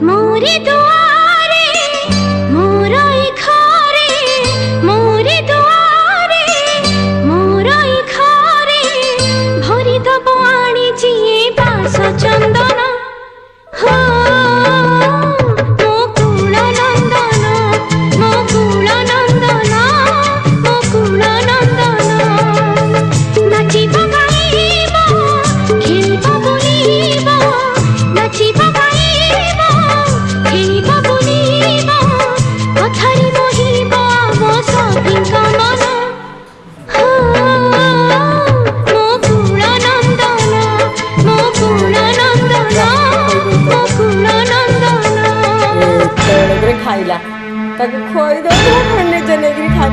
मोरे दुआरे मोरई खारे मोरे दुआरे मोरई खारे भरी दब आनी जिए बास चंदन हो मुकुल नंदन मुकुल नंदन मुकुल नंदन नाची पकाइब खेलिब बुलिब नाची पकाइब खेलिब बुलिब कथारे मोहिब आम सखींक मन हो मुकुल नंदन मुकुल नंदन मुकुल नंदन खाइला ताके खोई दो निजे नेगिरी खा